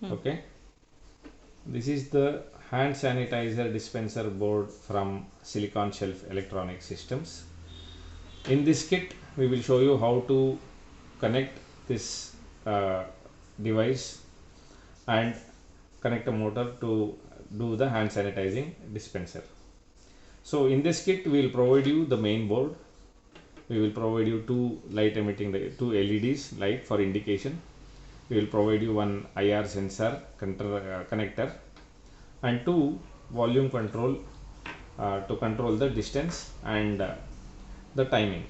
Okay, this is the hand sanitizer dispenser board from Silicon Shelf Electronic Systems. In this kit we will show you how to connect this device and connect a motor to do the hand sanitizing dispenser. So in this kit we will provide you the main board. We will provide you two light emitting two LEDs light for indication. We will provide you one IR sensor connector and two volume control to control the distance and the timing.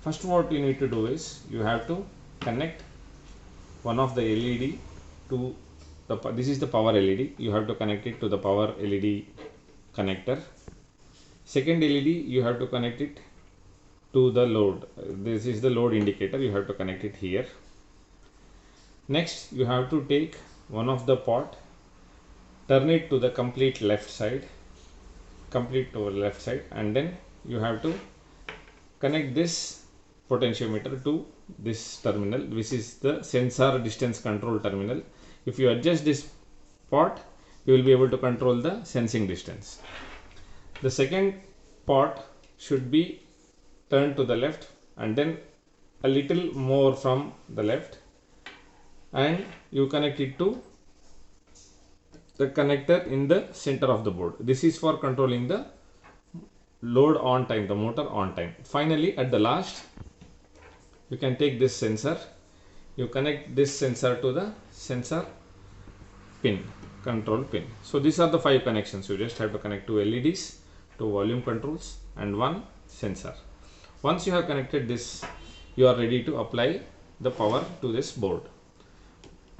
First, what you need to do is you have to connect one of the LED to the, this is the power LED, you have to connect it to the power LED connector. Second LED you have to connect it to the load. This is the load indicator, you have to connect it here. Next you have to take one of the pot, turn it to the complete left side, and then you have to connect this potentiometer to this terminal. This is the sensor distance control terminal. If you adjust this pot, you will be able to control the sensing distance. The second pot should be turned to the left and then a little more from the left, and you connect it to the connector in the center of the board. This is for controlling the load on time, the motor on time. Finally, at the last, you can take this sensor, you connect this sensor to the sensor pin, control pin. So these are the 5 connections. You just have to connect 2 LEDs, 2 volume controls and 1 sensor. Once you have connected this, you are ready to apply the power to this board.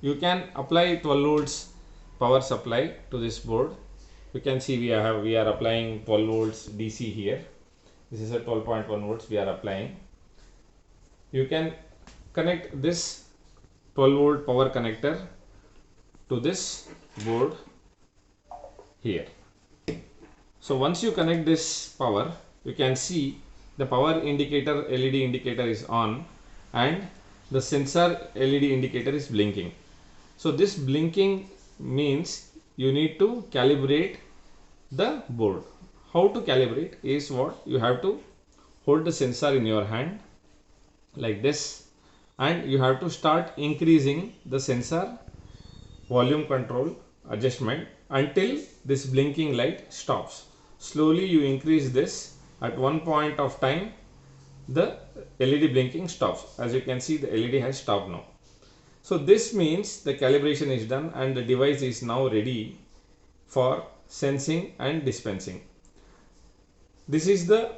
You can apply 12 volts power supply to this board. You can see we are applying 12 volts DC here. This is a 12.1 volts we are applying. You can connect this 12 volt power connector to this board here. So once you connect this power, you can see the power indicator LED indicator is on and the sensor LED indicator is blinking. So this blinking means you need to calibrate the board. How to calibrate is what you have to hold the sensor in your hand like this, and you have to start increasing the sensor volume control adjustment until this blinking light stops. Slowly you increase this. At one point of time the LED blinking stops. As you can see, the LED has stopped now. So this means the calibration is done and the device is now ready for sensing and dispensing. This is the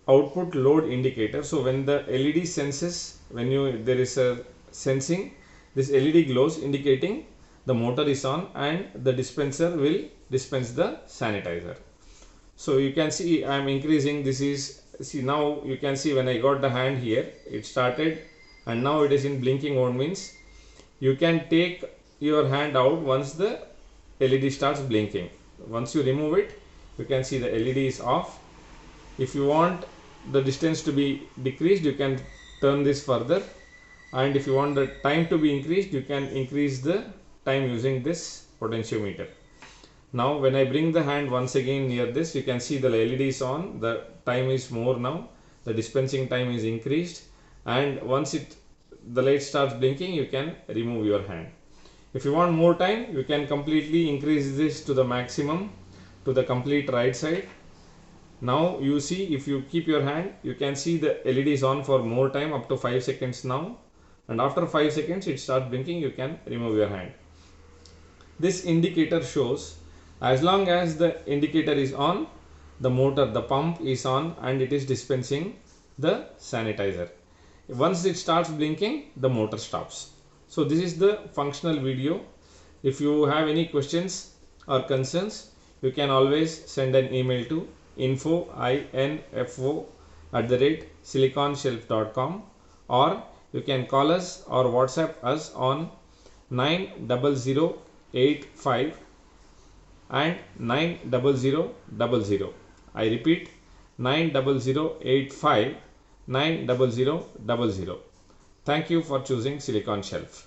output load indicator. So when the LED senses, there is a sensing, this LED glows indicating the motor is on and the dispenser will dispense the sanitizer. So you can see I am increasing. This is, see, now you can see when I got the hand here, it started and now it is in blinking mode. Means you can take your hand out once the LED starts blinking. Once you remove it, you can see the LED is off. If you want the distance to be decreased, you can turn this further, and if you want the time to be increased, you can increase the time using this potentiometer. Now when I bring the hand once again near this, you can see the LED is on, the time is more now, the dispensing time is increased, and once the light starts blinking, you can remove your hand. If you want more time, you can completely increase this to the maximum, to the complete right side. Now you see, if you keep your hand, you can see the LED is on for more time, up to 5 seconds now, and after 5 seconds it starts blinking, you can remove your hand. This indicator shows as long as the indicator is on, the motor, the pump is on and it is dispensing the sanitizer. Once it starts blinking, the motor stops. So this is the functional video. If you have any questions or concerns, you can always send an email to info@siliconshelf.com, or you can call us or WhatsApp us on 90085 and 90000. I repeat, 90085 90000. Thank you for choosing Silicon Shelf.